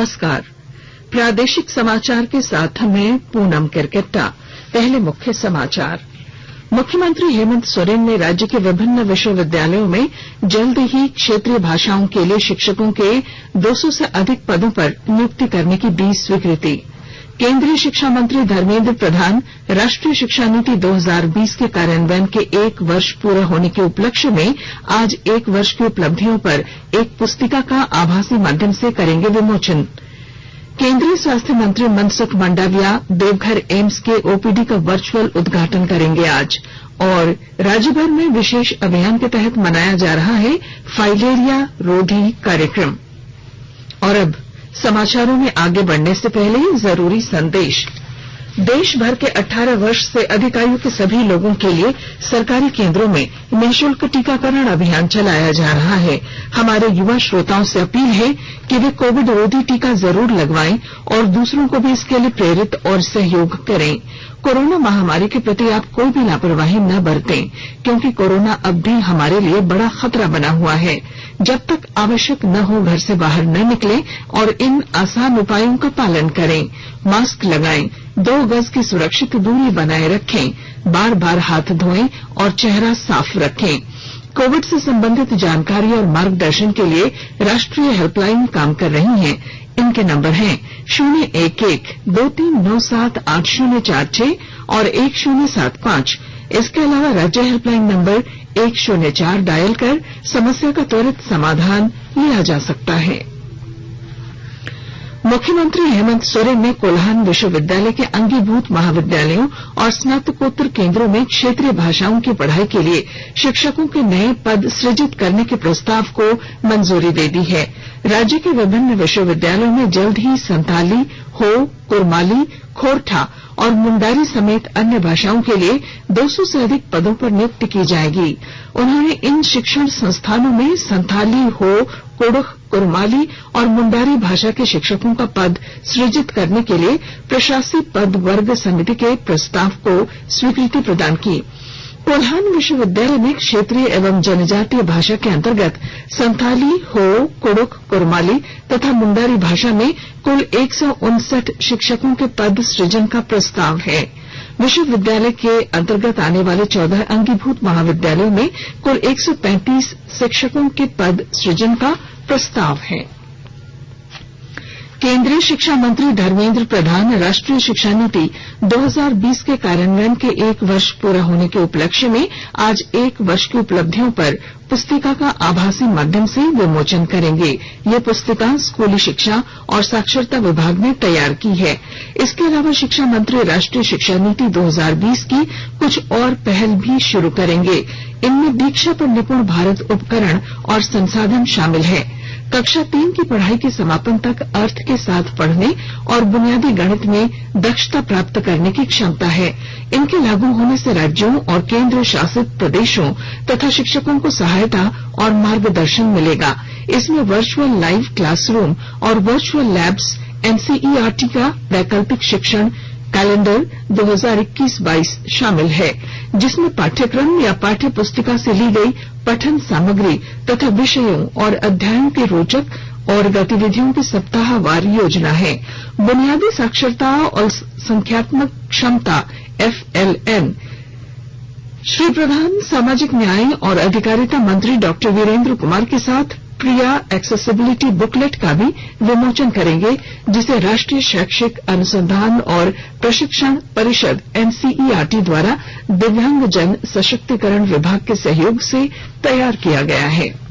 नमस्कार। प्रादेशिक समाचार के साथ मैं पूनम किरकिट्टा। पहले मुख्य समाचार। मुख्यमंत्री हेमंत सोरेन ने राज्य के विभिन्न विश्वविद्यालयों में जल्द ही क्षेत्रीय भाषाओं के लिए शिक्षकों के 200 से अधिक पदों पर नियुक्ति करने की दी स्वीकृति। केंद्रीय शिक्षा मंत्री धर्मेंद्र प्रधान राष्ट्रीय शिक्षा नीति 2020 के कार्यान्वयन के 1 वर्ष पूरा होने के उपलक्ष्य में आज 1 वर्ष की उपलब्धियों पर एक पुस्तिका का आभासी माध्यम से करेंगे विमोचन। केंद्रीय स्वास्थ्य मंत्री मनसुख मंडाविया देवघर एम्स के ओपीडी का वर्चुअल उद्घाटन करेंगे आज। और राज्यभर में विशेष अभियान के तहत मनाया जा रहा है फाइलेरिया रोधी कार्यक्रम। और अब समाचारों में आगे बढ़ने से पहले जरूरी संदेश। देश भर के 18 वर्ष से अधिक आयु के सभी लोगों के लिए सरकारी केंद्रों में निःशुल्क टीकाकरण अभियान चलाया जा रहा है। हमारे युवा श्रोताओं से अपील है कि वे कोविड रोधी टीका जरूर लगवाएं और दूसरों को भी इसके लिए प्रेरित और सहयोग करें। कोरोना महामारी के प्रति आप कोई भी लापरवाही न बरतें, क्योंकि कोरोना अब भी हमारे लिए बड़ा खतरा बना हुआ है। जब तक आवश्यक न हो घर से बाहर न निकलें और इन आसान उपायों का पालन करें। मास्क लगाएं, 2 गज की सुरक्षित दूरी बनाए रखें, बार बार हाथ धोएं और चेहरा साफ रखें। कोविड से संबंधित जानकारी और मार्गदर्शन के लिए राष्ट्रीय हेल्पलाइन काम कर रही है। इनके नंबर हैं 011-2397-8046 और 1075। इसके अलावा राज्य हेल्पलाइन नंबर 104 डायल कर समस्या का त्वरित समाधान लिया जा सकता है। मुख्यमंत्री हेमंत सोरेन ने कोल्हान विश्वविद्यालय के अंगीभूत महाविद्यालयों और स्नातकोत्तर केंद्रों में क्षेत्रीय भाषाओं की पढ़ाई के लिए शिक्षकों के नए पद सृजित करने के प्रस्ताव को मंजूरी दे दी है। राज्य के विभिन्न विश्वविद्यालयों में जल्द ही संताली, हो, कुरमाली, खोरठा और मुंडारी समेत अन्य भाषाओं के लिए 200 से अधिक पदों पर नियुक्ति की जाएगी। उन्होंने इन शिक्षण संस्थानों में संथाली, हो, कुड़ुख, कुरमाली और मुंडारी भाषा के शिक्षकों का पद सृजित करने के लिए प्रशासी पद वर्ग समिति के प्रस्ताव को स्वीकृति प्रदान की। कोल्हान विश्वविद्यालय में क्षेत्रीय एवं जनजातीय भाषा के अंतर्गत संथाली, हो, कुड़ुख, कुरमाली तथा मुंडारी भाषा में कुल 159 शिक्षकों के पद सृजन का प्रस्ताव है। विश्वविद्यालय के अंतर्गत आने वाले 14 अंगीभूत महाविद्यालयों में कुल 135 शिक्षकों के पद सृजन का प्रस्ताव है। केंद्रीय शिक्षा मंत्री धर्मेंद्र प्रधान राष्ट्रीय शिक्षा नीति 2020 के कार्यान्वयन के 1 वर्ष पूरा होने के उपलक्ष्य में आज 1 वर्ष की उपलब्धियों पर पुस्तिका का आभासी माध्यम से विमोचन करेंगे। ये पुस्तिका स्कूली शिक्षा और साक्षरता विभाग ने तैयार की है। इसके अलावा शिक्षा मंत्री राष्ट्रीय शिक्षा नीति 2020 की कुछ और पहल भी शुरू करेंगे। इनमें दीक्षा पर निपुण भारत उपकरण और संसाधन शामिल है। कक्षा 3 की पढ़ाई के समापन तक अर्थ के साथ पढ़ने और बुनियादी गणित में दक्षता प्राप्त करने की क्षमता है। इनके लागू होने से राज्यों और केंद्र शासित प्रदेशों तथा शिक्षकों को सहायता और मार्गदर्शन मिलेगा। इसमें वर्चुअल लाइव क्लासरूम और वर्चुअल लैब्स, एनसीईआरटी का वैकल्पिक शिक्षण कैलेंडर 2021-22 शामिल है, जिसमें पाठ्यक्रम या पाठ्य पुस्तिका से ली गई पठन सामग्री तथा विषयों और अध्यायों के रोचक और गतिविधियों की सप्ताहवार योजना है। बुनियादी साक्षरता और संख्यात्मक क्षमता FLN। श्री प्रधान सामाजिक न्याय और अधिकारिता मंत्री डॉक्टर वीरेंद्र कुमार के साथ प्रिया एक्सेसिबिलिटी बुकलेट का भी विमोचन करेंगे, जिसे राष्ट्रीय शैक्षिक अनुसंधान और प्रशिक्षण परिषद NCERT द्वारा दिव्यांग जन सशक्तिकरण विभाग के सहयोग से तैयार किया गया है।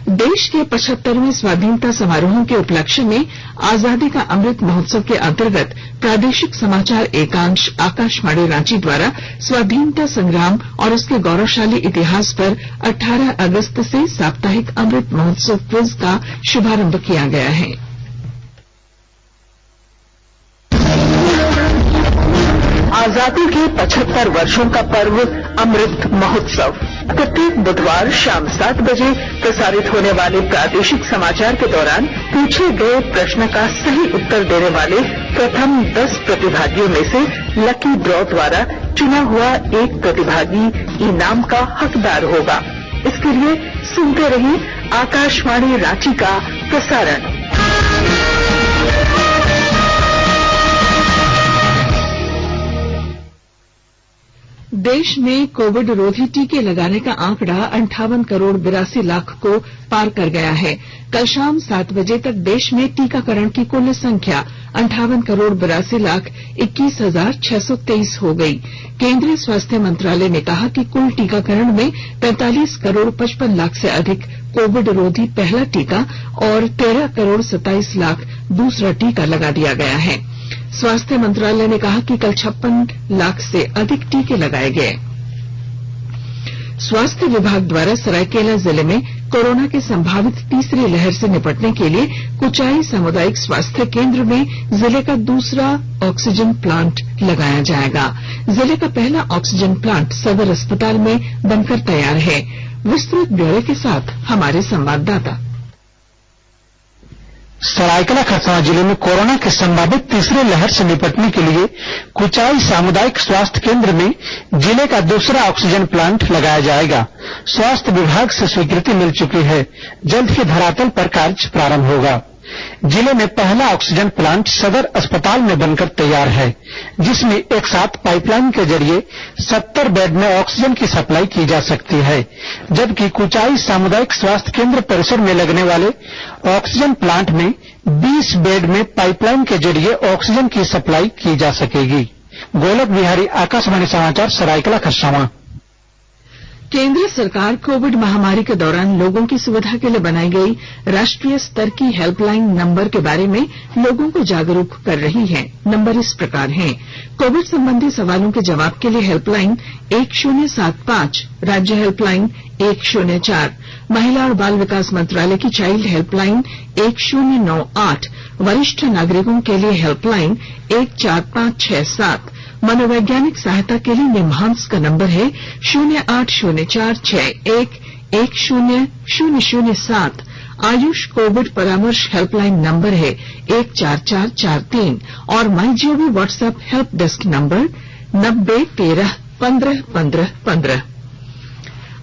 देश के 75वें स्वाधीनता समारोह के उपलक्ष्य में आजादी का अमृत महोत्सव के अंतर्गत प्रादेशिक समाचार एकांश आकाशवाणी रांची द्वारा स्वाधीनता संग्राम और उसके गौरवशाली इतिहास पर 18 अगस्त से साप्ताहिक अमृत महोत्सव क्विज का शुभारंभ किया गया है। आजादी के 75 वर्षों का पर्व अमृत महोत्सव प्रत्येक बुधवार शाम 7 बजे प्रसारित होने वाले प्रादेशिक समाचार के दौरान पूछे गए प्रश्न का सही उत्तर देने वाले प्रथम 10 प्रतिभागियों में से लकी ड्रॉ द्वारा चुना हुआ एक प्रतिभागी इनाम का हकदार होगा। इसके लिए सुनते रहिए आकाशवाणी रांची का प्रसारण। देश में कोविड रोधी टीके लगाने का आंकड़ा 58 करोड़ 82 लाख को पार कर गया है। कल शाम 7 बजे तक देश में टीकाकरण की कुल संख्या 58 करोड़ 82 लाख 21,623 हो गई। केंद्रीय स्वास्थ्य मंत्रालय ने कहा कि कुल टीकाकरण में 45 करोड़ 55 लाख से अधिक कोविड रोधी पहला टीका और 13 करोड़ 27 लाख दूसरा टीका लगा दिया गया है। स्वास्थ्य मंत्रालय ने कहा कि कल 56 लाख से अधिक टीके लगाए गए। स्वास्थ्य विभाग द्वारा सरायकेला जिले में कोरोना की संभावित तीसरी लहर से निपटने के लिए कुचाई सामुदायिक स्वास्थ्य केंद्र में जिले का दूसरा ऑक्सीजन प्लांट लगाया जाएगा। जिले का पहला ऑक्सीजन प्लांट सदर अस्पताल में बनकर तैयार है। विस्तृत ब्यौरे के साथ हमारे संवाददाता। सरायकेला खरसावां जिले में कोरोना के संभावित तीसरे लहर से निपटने के लिए कुचाई सामुदायिक स्वास्थ्य केंद्र में जिले का दूसरा ऑक्सीजन प्लांट लगाया जाएगा। स्वास्थ्य विभाग से स्वीकृति मिल चुकी है। जल्द ही धरातल पर कार्य प्रारंभ होगा। जिले में पहला ऑक्सीजन प्लांट सदर अस्पताल में बनकर तैयार है, जिसमें एक साथ पाइपलाइन के जरिए 70 बेड में ऑक्सीजन की सप्लाई की जा सकती है। जबकि कुचाई सामुदायिक स्वास्थ्य केंद्र परिसर में लगने वाले ऑक्सीजन प्लांट में 20 बेड में पाइपलाइन के जरिए ऑक्सीजन की सप्लाई की जा सकेगी। गोलक बिहारी, आकाशवाणी समाचार, सरायकेला खरसावां। केंद्र सरकार कोविड महामारी के दौरान लोगों की सुविधा के लिए बनाई गई राष्ट्रीय स्तर की हेल्पलाइन नंबर के बारे में लोगों को जागरूक कर रही है। नंबर इस प्रकार हैं: कोविड संबंधी सवालों के जवाब के लिए हेल्पलाइन 1075, राज्य हेल्पलाइन 104, महिला और बाल विकास मंत्रालय की चाइल्ड हेल्पलाइन 1098, वरिष्ठ नागरिकों के लिए हेल्पलाइन 14567, मनोवैज्ञानिक सहायता के लिए निम्हांस का नंबर है 080461100007, आयुष कोविड परामर्श हेल्पलाइन नंबर है 14443 और MyGov WhatsApp help desk number 9013151515।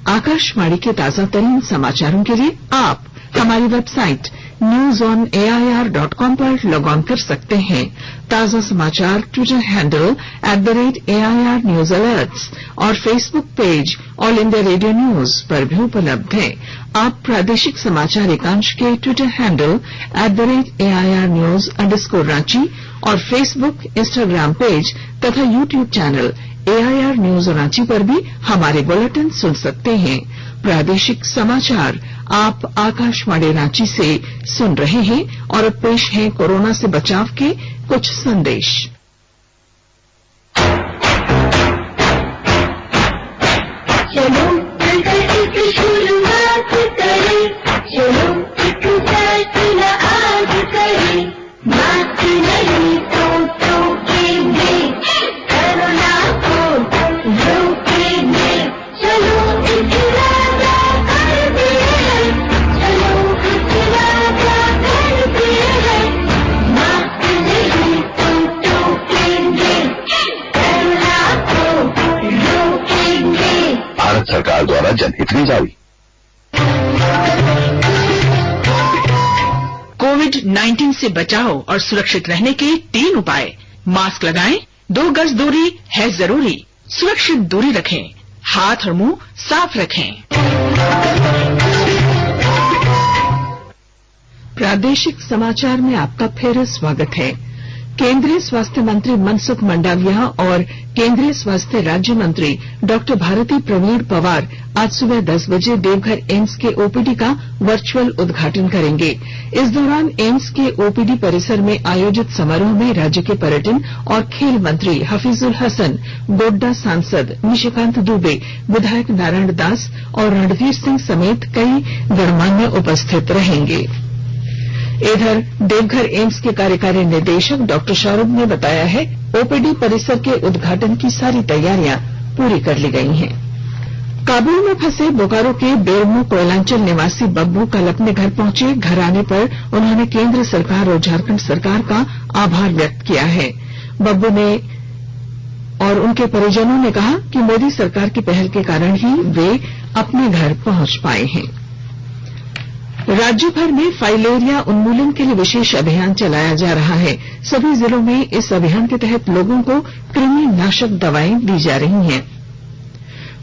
Akashvani के ताजा तरीन समाचारों के लिए आप हमारी वेबसाइट newsonair.com पर लॉग ऑन कर सकते हैं। ताजा समाचार Twitter handle @AIR News Alerts और Facebook page all India radio news पर भी उपलब्ध है। आप प्रादेशिक समाचार एकांश के ट्विटर हैंडल @AIR News_Ranchi और फेसबुक, इंस्टाग्राम पेज तथा YouTube channel AIR News Ranchi पर भी हमारे बुलेटिन सुन सकते हैं। प्रादेशिक समाचार आप आकाशवाणी रांची से सुन रहे हैं और अब पेश है कोरोना से बचाव के कुछ संदेश। चलो एक शुरुआत करें, चलो एक फैसला आज करें, मास्क नहीं तो टोकेंगे, कोरोना को रोकेंगे। चलो इरादा करते हैं, चलो इरादा करते हैं, मास्क नहीं तो टोकेंगे, कोरोना को रोकेंगे। भारत सरकार द्वारा जनहित में जारी। कोविड-19 से बचाव और सुरक्षित रहने के 3 उपाय: मास्क लगाएं, 2 गज दूरी है जरूरी, सुरक्षित दूरी रखें, हाथ और मुंह साफ रखें। प्रादेशिक समाचार में आपका फिर स्वागत है। केंद्रीय स्वास्थ्य मंत्री मनसुख मंडाविया और केंद्रीय स्वास्थ्य राज्य मंत्री डॉक्टर भारती प्रवीण पवार आज सुबह 10 बजे देवघर एम्स के ओपीडी का वर्चुअल उद्घाटन करेंगे। इस दौरान एम्स के ओपीडी परिसर में आयोजित समारोह में राज्य के पर्यटन और खेल मंत्री हफीजुल हसन, गोड्डा सांसद निशिकांत दुबे, विधायक नारायण दास और रणधीर सिंह समेत कई गणमान्य उपस्थित रहेंगे। इधर देवघर एम्स के कार्यकारी निदेशक डॉक्टर सौरभ ने बताया है, ओपीडी परिसर के उद्घाटन की सारी तैयारियां पूरी कर ली गई हैं। काबुल में फंसे बोकारो के बेरमो कोयलांचल निवासी बब्बू कल अपने घर पहुंचे। घर आने पर उन्होंने केंद्र सरकार और झारखंड सरकार का आभार व्यक्त किया है। बब्बू ने और उनके परिजनों ने कहा कि मोदी सरकार की पहल के कारण ही वे अपने घर पहुंच पाए हैं। राज्य भर में फाइलेरिया उन्मूलन के लिए विशेष अभियान चलाया जा रहा है। सभी जिलों में इस अभियान के तहत लोगों को कृमि नाशक दवाएं दी जा रही हैं।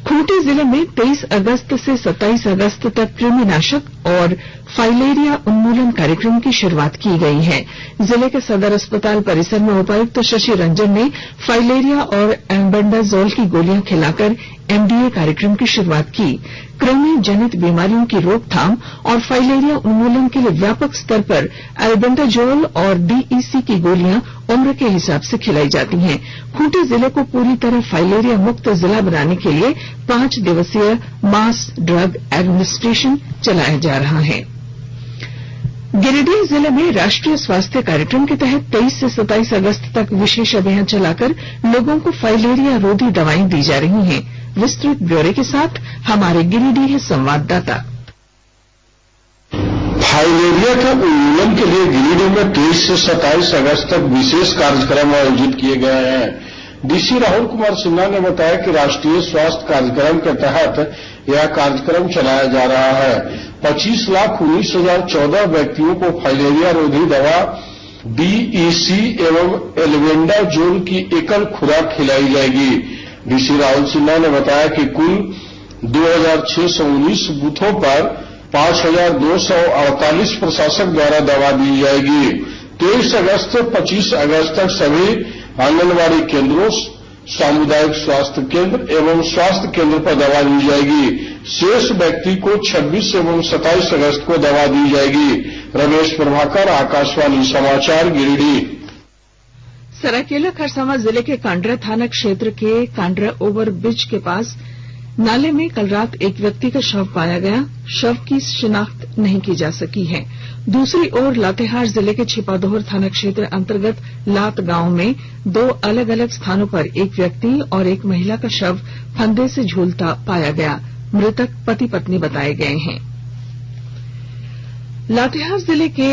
खूंटी जिले में 23 अगस्त से 27 अगस्त तक कृमिनाशक और फाइलेरिया उन्मूलन कार्यक्रम की शुरुआत की गई है। जिले के सदर अस्पताल परिसर में उपायुक्त शशि रंजन ने फाइलेरिया और एल्बेंडाजोल की गोलियां खिलाकर एमडीए कार्यक्रम की शुरुआत की। कृमि जनित बीमारियों की रोकथाम और फाइलेरिया उन्मूलन के लिए व्यापक स्तर पर एल्बेंडाजोल और डीईसी की गोलियां उम्र के हिसाब से खिलाई जाती हैं। खूंटी जिले को पूरी तरह फाइलेरिया मुक्त जिला बनाने के लिए 5 दिवसीय मास ड्रग एडमिनिस्ट्रेशन चलाया जा रहा है। गिरिडीह जिले में राष्ट्रीय स्वास्थ्य कार्यक्रम के तहत 23 से 27 अगस्त तक विशेष अभियान चलाकर लोगों को फाइलेरिया रोधी दवाएं दी जा रही हैं। विस्तृत ब्यौरे के साथ हमारे गिरिडीह संवाददाता। फाइलेरिया के उन्मूलन के लिए गिरिडीह में 23 से 27 अगस्त तक विशेष कार्यक्रम आयोजित किए गए हैं। डीसी राहुल कुमार सिन्हा ने बताया कि राष्ट्रीय स्वास्थ्य कार्यक्रम के तहत यह कार्यक्रम चलाया जा रहा है। 25,19,014 व्यक्तियों को फाइलेरिया रोधी दवा डीईसी एवं एल्बेंडाजोल की एकल खुराक खिलाई जाएगी। डीसी राहुल सिन्हा ने बताया कि कुल 2,619 बूथों पर 5,248 प्रशासक द्वारा दवा दी जाएगी। 23 अगस्त से 25 अगस्त तक सभी आंगनबाड़ी केंद्रों, सामुदायिक स्वास्थ्य केंद्र एवं स्वास्थ्य केंद्र पर दवा दी जाएगी। शेष व्यक्ति को 26 एवं 27 अगस्त को दवा दी जाएगी। रमेश प्रभाकर, आकाशवाणी समाचार, गिरिडीह। सरायकेला खरसावां जिले के कांड्रा थाना क्षेत्र के कांड्रा ओवर ब्रिज के पास नाले में कल रात एक व्यक्ति का शव पाया गया। शव की शिनाख्त नहीं की जा सकी है। दूसरी ओर लातेहार जिले के छिपादोहर थाना क्षेत्र अंतर्गत लात गांव में 2 अलग अलग स्थानों पर एक व्यक्ति और एक महिला का शव फंदे से झूलता पाया गया। मृतक पति पत्नी बताए गए हैं। लातेहार जिले के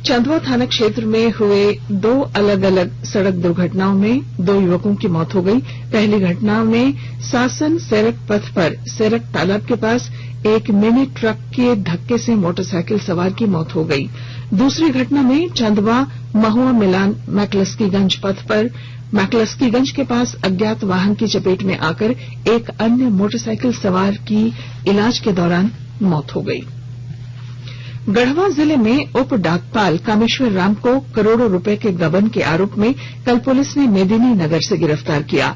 चंदवा थाना क्षेत्र में हुए 2 अलग अलग सड़क दुर्घटनाओं में 2 युवकों की मौत हो गई। पहली घटना में सासन सेरक पथ पर सेरक तालाब के पास एक मिनी ट्रक के धक्के से मोटरसाइकिल सवार की मौत हो गई। दूसरी घटना में चंदवा महुआ मिलान मैकलस्कीगंज पथ पर मैकलस्कीगंज के पास अज्ञात वाहन की चपेट में आकर एक अन्य मोटरसाइकिल सवार की इलाज के दौरान मौत हो गई। गढ़वा जिले में उप डाकपाल कामेश्वर राम को करोड़ों रुपए के गबन के आरोप में कल पुलिस ने मेदिनी नगर से गिरफ्तार किया।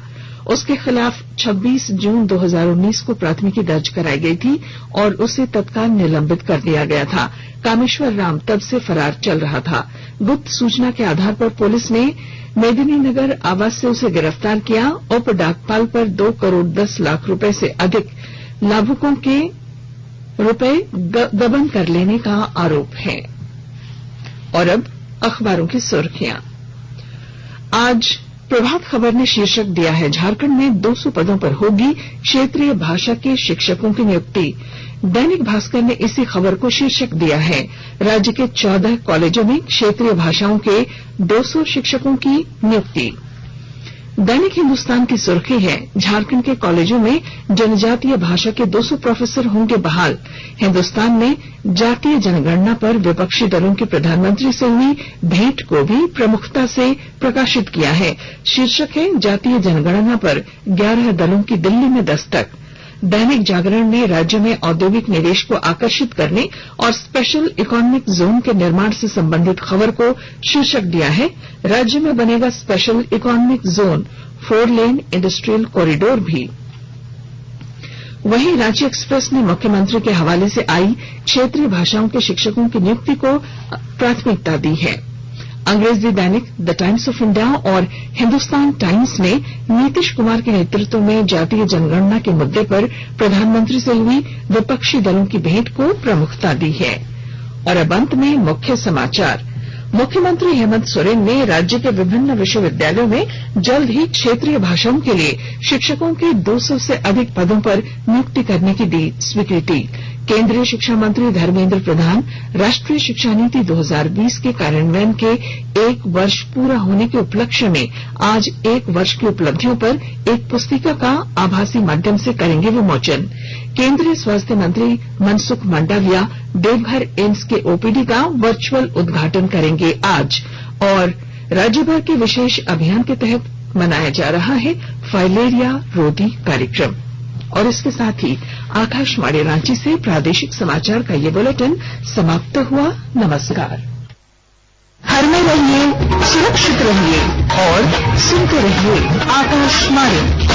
उसके खिलाफ 26 जून 2019 को प्राथमिकी दर्ज कराई गई थी और उसे तत्काल निलंबित कर दिया गया था। कामेश्वर राम तब से फरार चल रहा था। गुप्त सूचना के आधार पर पुलिस ने मेदिनी नगर आवास से उसे गिरफ्तार किया। उप डाकपाल पर 2 करोड़ 10 लाख रुपए से अधिक लाभुकों के रुपए गबन कर लेने का आरोप है। और अब अखबारों की सुर्खियां। आज प्रभात खबर ने शीर्षक दिया है, झारखंड में 200 पदों पर होगी क्षेत्रीय भाषा के शिक्षकों की नियुक्ति। दैनिक भास्कर ने इसी खबर को शीर्षक दिया है, राज्य के 14 कॉलेजों में क्षेत्रीय भाषाओं के 200 शिक्षकों की नियुक्ति। दैनिक हिंदुस्तान की सुर्खी है, झारखंड के कॉलेजों में जनजातीय भाषा के 200 प्रोफेसर होंगे बहाल। हिंदुस्तान ने जातीय जनगणना पर विपक्षी दलों की प्रधानमंत्री से हुई भेंट को भी प्रमुखता से प्रकाशित किया है। शीर्षक है, जातीय जनगणना पर 11 दलों की दिल्ली में दस्तक। दैनिक जागरण ने राज्य में औद्योगिक निवेश को आकर्षित करने और स्पेशल इकोनॉमिक जोन के निर्माण से संबंधित खबर को शीर्षक दिया है, राज्य में बनेगा स्पेशल इकोनॉमिक जोन, 4 लेन इंडस्ट्रियल कॉरिडोर भी। वहीं रांची एक्सप्रेस ने मुख्यमंत्री के हवाले से आई क्षेत्रीय भाषाओं के शिक्षकों की नियुक्ति को प्राथमिकता दी है। अंग्रेजी दैनिक द टाइम्स ऑफ इंडिया और हिंदुस्तान टाइम्स ने नीतीश कुमार के नेतृत्व में जातीय जनगणना के मुद्दे पर प्रधानमंत्री से हुई विपक्षी दलों की भेंट को प्रमुखता दी है। और अब अंत में मुख्य समाचार। मुख्यमंत्री हेमंत सोरेन ने राज्य के विभिन्न विश्वविद्यालयों में जल्द ही क्षेत्रीय भाषाओं के लिए शिक्षकों के 200 से अधिक पदों पर नियुक्ति करने की दी स्वीकृति। केंद्रीय शिक्षा मंत्री धर्मेंद्र प्रधान राष्ट्रीय शिक्षा नीति 2020 के कार्यान्वयन के 1 वर्ष पूरा होने के उपलक्ष्य में आज 1 वर्ष की उपलब्धियों पर एक पुस्तिका का आभासी माध्यम से करेंगे विमोचन। केंद्रीय स्वास्थ्य मंत्री मनसुख मंडाविया देवघर एम्स के ओपीडी का वर्चुअल उद्घाटन करेंगे आज। और राज्य भर के विशेष अभियान के तहत मनाया जा रहा है फाइलेरिया रोधी कार्यक्रम। और इसके साथ ही आकाशवाणी रांची से प्रादेशिक समाचार का ये बुलेटिन समाप्त हुआ। नमस्कार। घर में रहिए, सुरक्षित रहिए और सुनते रहिए आकाशवाणी।